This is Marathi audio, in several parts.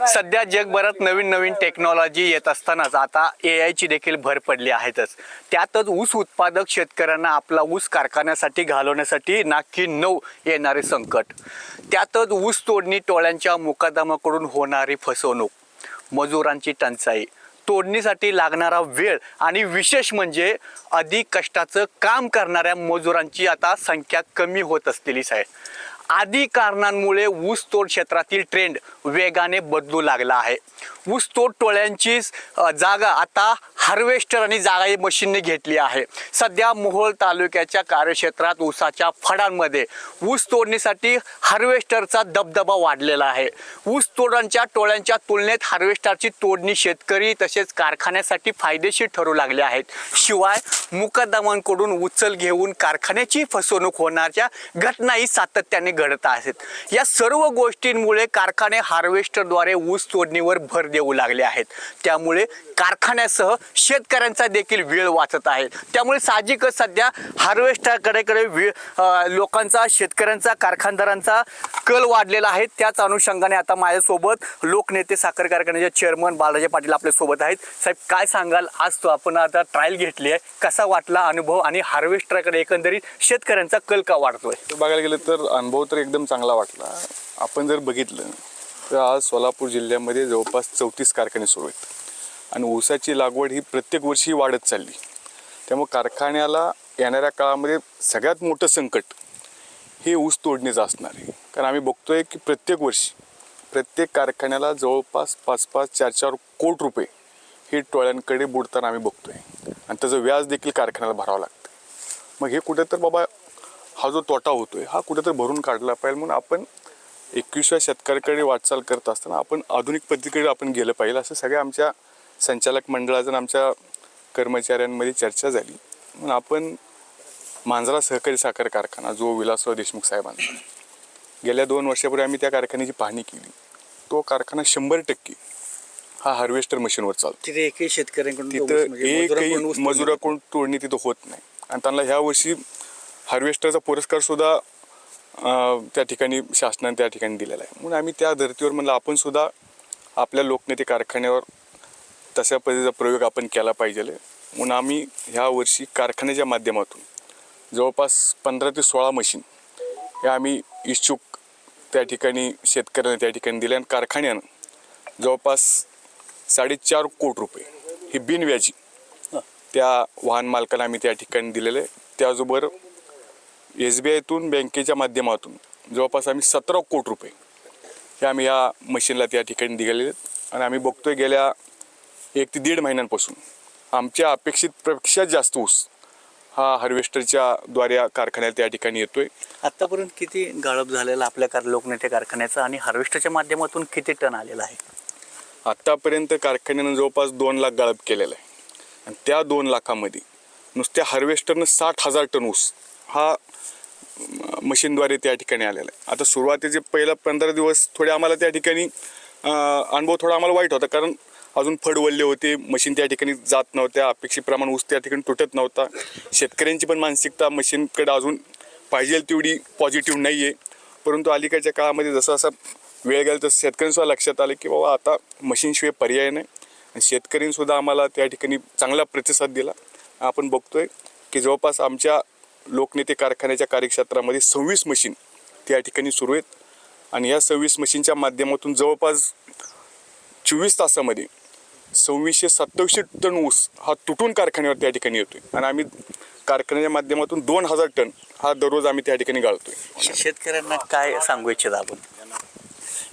सध्या जगभरात नवीन नवीन टेक्नॉलॉजी येत असतानाच आता AI ची देखील भर पडली आहेतच. त्यातच ऊस उत्पादक शेतकऱ्यांना आपला ऊस कारखान्यासाठी घालवण्यासाठी नाकी नऊ येणारे संकट. त्यातच ऊस तोडणी टोळ्यांच्या मुकादमाकडून होणारी फसवणूक, मजुरांची टंचाई, तोडणीसाठी लागणारा वेळ आणि विशेष म्हणजे अधिक कष्टाचं काम करणाऱ्या मजुरांची आता संख्या कमी होत असलेलीच आहे. आदी कारणांमुळे ऊसतोड क्षेत्रातील ट्रेंड वेगाने बदलू लागला आहे. ऊसतोड टोळ्यांची जागा आता हार्वेस्टर आणि जागाई मशीनने घेतली आहे. सध्या मोहोळ तालुक्याच्या कार्यक्षेत्रात ऊसाच्या फडांमध्ये ऊस तोडणीसाठी हार्वेस्टरचा दबदबा वाढलेला आहे. ऊस तोडांच्या टोळ्यांच्या तुलनेत हार्वेस्टरची तोडणी शेतकरी तसेच कारखान्यासाठी फायदेशीर ठरू लागले आहेत. शिवाय मुकदमांकडून उचल घेऊन कारखान्याची फसवणूक होण्याच्या घटनाही सातत्याने घडत आहेत. या सर्व गोष्टींमुळे कारखाने हार्वेस्टरद्वारे ऊस तोडणीवर भर देऊ लागले आहेत. त्यामुळे कारखान्यासह शेतकऱ्यांचा देखील वेळ वाचत आहे. त्यामुळे साहजिकच सध्या हार्वेस्टरकडे लोकांचा, शेतकऱ्यांचा, कारखानदारांचा कल वाढलेला आहे. त्याच अनुषंगाने आता माझ्यासोबत लोकनेते साखर कारखान्याचे चेअरमन बालाजी पाटील आपल्या सोबत आहेत. साहेब, काय सांगाल, आज तो आपण आता ट्रायल घेतली आहे, कसा वाटला अनुभव आणि हार्वेस्टरकडे एकंदरीत शेतकऱ्यांचा कल का वाढतोय? बघायला गेलं तर अनुभव तर एकदम चांगला वाटला. आपण जर बघितलं तर आज सोलापूर जिल्ह्यामध्ये जवळपास 34 कारखाने सुरू आहेत आणि ऊसाची लागवड ही प्रत्येक वर्षी वाढत चालली. त्यामुळे कारखान्याला येणाऱ्या काळामध्ये सगळ्यात मोठं संकट हे ऊस तोडणीचं असणार आहे. कारण आम्ही बघतोय की प्रत्येक वर्षी प्रत्येक कारखान्याला जवळपास 5-5, 4-4 कोटी रुपये हे टोळ्यांकडे बुडताना आम्ही बघतोय आणि त्याचं व्याज देखील कारखान्याला भरावं लागतं. मग हे कुठं तर बाबा हा जो तोटा होतोय हा कुठेतरी भरून काढला पाहिजे. म्हणून आपण 21व्या शतकाकडे वाटचाल करत असताना आपण आधुनिक पद्धतीकडे आपण गेलं पाहिजे असं सगळ्या आमच्या संचालक मंडळाचं आमच्या कर्मचाऱ्यांमध्ये चर्चा झाली. म्हणून आपण मांजरा सहकारी साखर कारखाना जो विलासराव देशमुख साहेबांचा, गेल्या 2 वर्षापूर्वी आम्ही त्या कारखान्याची पाहणी केली. तो कारखाना 100% हा हार्वेस्टर मशीनवर चालतो. तिथे एकही शेतकऱ्यांकडून तिथं एकही मजुराकडून तोडणी तिथं होत नाही आणि त्यांना ह्या वर्षी हार्वेस्टरचा पुरस्कार सुद्धा त्या ठिकाणी शासनाने त्या ठिकाणी दिलेला आहे. म्हणून आम्ही त्या धर्तीवर म्हणलं आपण सुद्धा आपल्या लोकनेते कारखान्यावर तशा पद्धतीचा प्रयोग आपण केला पाहिजे. म्हणून आम्ही ह्या वर्षी कारखान्याच्या माध्यमातून जवळपास 15 ते 16 मशीन हे आम्ही इच्छुक त्या ठिकाणी शेतकऱ्यांना त्या ठिकाणी दिले आणि कारखान्यानं जवळपास 4.5 कोटी रुपये ही बिनव्याजी त्या वाहन मालकांना आम्ही त्या ठिकाणी दिलेले. त्याचबरोबर SBIतून बँकेच्या माध्यमातून जवळपास आम्ही 17 कोटी रुपये हे आम्ही या मशीनला त्या ठिकाणी दिलेले आहेत आणि आम्ही बघतोय गेल्या 1 ते 1.5 महिन्यांपासून आमच्या अपेक्षितपेक्षा जास्त ऊस हा हार्वेस्टरच्या द्वारे कारखान्याला त्या ठिकाणी येतोय. आतापर्यंत किती गाळप झालेला आपल्या लोकनेते कारखान्याचा आणि हार्वेस्टरच्या माध्यमातून किती टन आलेला आहे? आत्तापर्यंत कारखान्यानं जवळपास 2 लाख गाळप केलेला आहे आणि त्या 2 लाखामध्ये नुसत्या हार्वेस्टरनं 60,000 टन ऊस हा मशीनद्वारे त्या ठिकाणी आलेला आहे. आता सुरुवातीचे पहिला 15 दिवस थोडे आम्हाला त्या ठिकाणी अनुभव थोडा आम्हाला वाईट होता, कारण अजून फड वळले होते, मशीन त्या ठिकाणी जात नव्हत्या, अपेक्षेप्रमाणे ऊस त्या ठिकाणी तुटत नव्हता. शेतकऱ्यांची पण मानसिकता मशीनकडे अजून पाहिजे तेवढी पॉझिटिव्ह नाही आहे. परंतु अलीकडच्या काळामध्ये जसं असं वेळ गेला तसं शेतकऱ्यांसुद्धा लक्षात आलं की बाबा आता मशीनशिवाय पर्याय नाही आणि शेतकऱ्यांसुद्धा आम्हाला त्या ठिकाणी चांगला प्रतिसाद दिला. आपण बघतोय की जवळपास आमच्या लोकनेते कारखान्याच्या कार्यक्षेत्रामध्ये 26 मशीन त्या ठिकाणी सुरू आहेत आणि या 26 मशीनच्या माध्यमातून जवळपास 24 तासामध्ये 2627 टन ऊस हा तुटून कारखान्यावर त्या ठिकाणी येतोय आणि आम्ही कारखान्याच्या माध्यमातून 2000 टन हा दररोज आम्ही त्या ठिकाणी गाळतोय. शेतकऱ्यांना काय सांगू इच्छित आपण?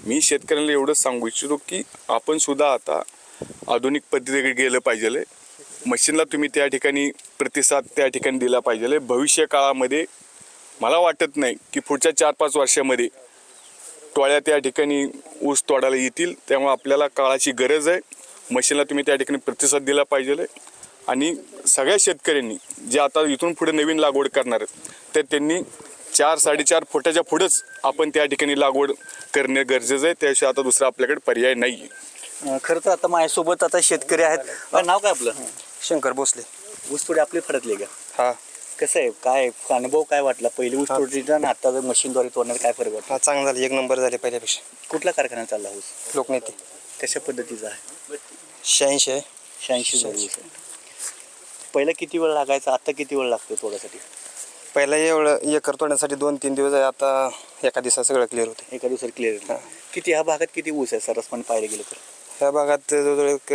मी शेतकऱ्यांना एवढंच सांगू इच्छितो की आपण सुद्धा आता आधुनिक पद्धतीकडे गेलं पाहिजे. मशीनला तुम्ही त्या ठिकाणी प्रतिसाद त्या ठिकाणी दिला पाहिजे. भविष्य काळामध्ये मला वाटत नाही की पुढच्या 4-5 वर्षामध्ये टोळ्या त्या ठिकाणी ऊस तोडायला येतील. त्यामुळे आपल्याला काळाची गरज आहे. मशीनला तुम्ही त्या ठिकाणी प्रतिसाद दिला पाहिजे आणि सगळ्या शेतकऱ्यांनी जे आता इथून पुढे नवीन लागवड करणार आहेत तर त्यांनी 4-4.5 फुटाच्या पुढेच आपण त्या ठिकाणी लागवड करणे गरजेचं आहे. त्याशिवाय आता दुसरा आपल्याकडे पर्याय नाही आहे. खरं तर आता माझ्यासोबत आता शेतकरी आहेत. नाव काय आपलं? शंकर भोसले. ऊस तोडी आपली फडकली का? हा. कसं आहे, काय अनुभव काय वाटला? पहिली ऊस तोडीचा आणि आता मशीनद्वारे तोडण्यात काय फरक वाटला? चांगलं झालं, 1 नंबर झाले पहिल्यापेक्षा. कुठल्या कारखान्यात चालला ऊस? लोकनेते. कशा पद्धतीचं आहे? 86 आहे. 86 ऊस आहे. पहिला किती वेळ लागायचा, आता किती वेळ लागतो तोडासाठी? पहिला एवढं एकर तोडण्यासाठी 2-3 दिवस आहे, आता एका दिवसात सगळं क्लिअर होते. एका दिवसात क्लिअर. किती ह्या भागात किती ऊस आहे सरसपणे पाहायला गेलं तर? ह्या भागात जवळजवळ एक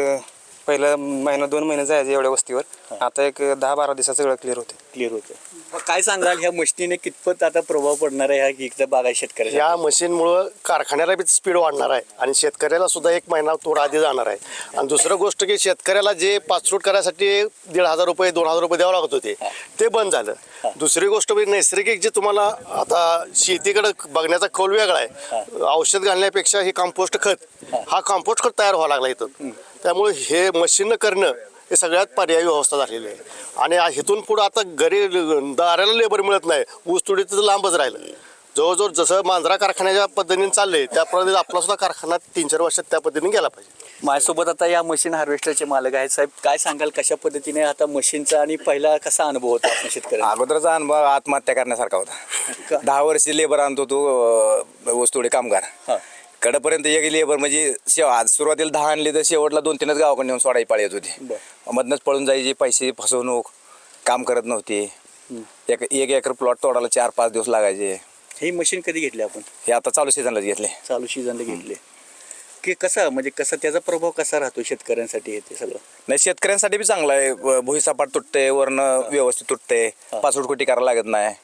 पहिला महिना 2 महिने जायचे एवढ्या वस्तीवर, आता एक 10-12 दिवसात सगळं क्लिअर होते. क्लिअर होतं. मग काय सांगाल ह्या मशिनीने कितपत आता प्रभाव पडणार आहे ह्या इथल्या बागायत शेतकऱ्याच्या? या मशीनमुळं कारखान्याला बी स्पीड वाढणार आहे आणि शेतकऱ्याला सुद्धा 1 महिना थोडा आधी जाणार आहे. आणि दुसरं गोष्ट की शेतकऱ्याला जे पाचरूट करायसाठी 1,500 रुपये 2,000 रुपये द्यावं लागत होते ते बंद झालं. दुसरी गोष्ट म्हणजे नैसर्गिक जे तुम्हाला आता शेतीकडे बघण्याचा कौल वेगळा आहे. औषध घालण्यापेक्षा हे कंपोस्ट खत, हा कंपोस्ट खत तयार व्हावं लागला इथं. त्यामुळे हे मशीन करणं हे सगळ्यात पर्यायी व्यवस्था झालेली आहे. आणि इथून पुढं आता घरी दाराला लेबर मिळत नाही, ऊस तोडीचं लांबच राहिलं. जवळजवळ जसं मांजरा कारखान्याच्या पद्धतीने चाललंय त्या पद्धतीने आपला सुद्धा कारखाना 3-4 वर्षात त्या पद्धतीने गेला पाहिजे. माझ्यासोबत आता या मशीन हार्वेस्टरचे मालक आहेत. साहेब, काय सांगाल कशा पद्धतीने आता मशीनचा आणि पहिला कसा अनुभव होता आपल्या शेतकऱ्याला? अगोदरचा अनुभव आत्महत्या करण्यासारखा होता. 10 वर्ष लेबर आणतो तो ऊस तोडे कामगार. कडेपर्यंत एक लेबर म्हणजे सुरुवातीला 10 आणले तर शेवटला 2-3च गावाकडे नेऊन सोडायची पाळी येत होती. मधनच पळून जायची, पैसे फसवणूक, काम करत नव्हती. एक एकर प्लॉट तोडायला 4-5 दिवस लागायचे. ही मशीन कधी घेतली आपण? हे आता चालू सीझनलाच घेतले. चालू सीझनला घेतले की कसं, म्हणजे कसं त्याचा प्रभाव कसा राहतो शेतकऱ्यांसाठी? हे ते सगळं नाही, शेतकऱ्यांसाठी बी चांगलं आहे. भुईसपाट तुटते, वरनं व्यवस्थित तुटते, पाचवट कोटी करायला लागत नाही.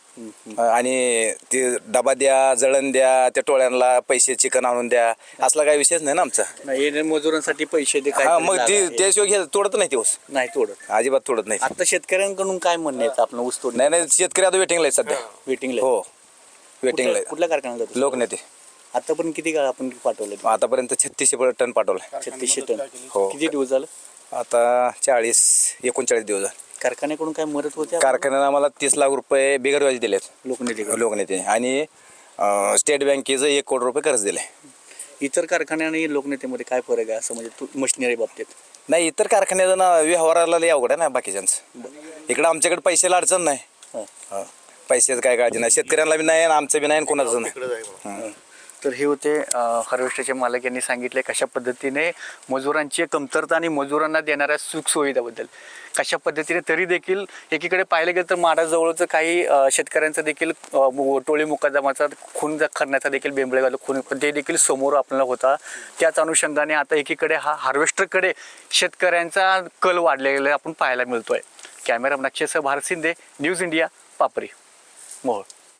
आणि ते डबा द्या, जळण द्या, त्या टोळ्यांना पैसे चिकन आणून द्या, असला काही विषयच नाही ना आमचा. नाही, मजुरांसाठी पैसे ते हा, काय मग त्याशिवाय तोडत नाही ते ऊस, नाही तोडत. अजिबात तोडत नाही. आता शेतकऱ्यांकडून काय म्हणणं येतं आपलं ऊस तोड? नाही नाही, शेतकरी आता वेटिंगला आहे सध्या. वेटिंगला. हो, वेटिंगला आहे. कुठल्या कारखान्यात जातो? लोकनेते. आतापर्यंत किती काळ आपण पाठवलं? आतापर्यंत 3600 टन पाठवलाय. 3600 टन. हो. किती दिवस झालं? आता 39 दिवस झाले. कारखान्याकडून काय मदत होते? कारखान्यानं आम्हाला 30 लाख रुपये बिगर व्याज दिलेत लोकनेते. आणि स्टेट बँकेचं 1 कोटी रुपये कर्ज दिले. इतर कारखान्या आणि लोकनेतेमध्ये काय फरक आहे असं, म्हणजे मशिनरी बाबतीत? नाही, इतर कारखान्याचं ना व्यवहाराला लय अवघड आहे ना बाकीच्यांचं. इकडं आमच्याकडे पैशाला अडचण नाही. पैशाचं काय काळजी नाही, शेतकऱ्यांना बी नाही आणि आमचं बी नाही आणि कोणाचं नाही. तर हे होते हार्वेस्टरचे मालक. यांनी सांगितले कशा पद्धतीने मजुरांची कमतरता आणि मजुरांना देणाऱ्या सुखसुविधाबद्दल कशा पद्धतीने. तरी देखील एकीकडे पाहिलं गेलं तर माडाजवळचं काही शेतकऱ्यांचं देखील टोळी मुकादमाचा खून करण्याचा देखील बेंबळेगाव खून ते देखील समोर आपल्याला होता. त्याच अनुषंगाने आता एकीकडे हा हार्वेस्टरकडे शेतकऱ्यांचा कल वाढलेला आपण पाहायला मिळतोय. कॅमेरा नक्षेसह भारत शिंदे, न्यूज इंडिया, पापरी, मोहोळ.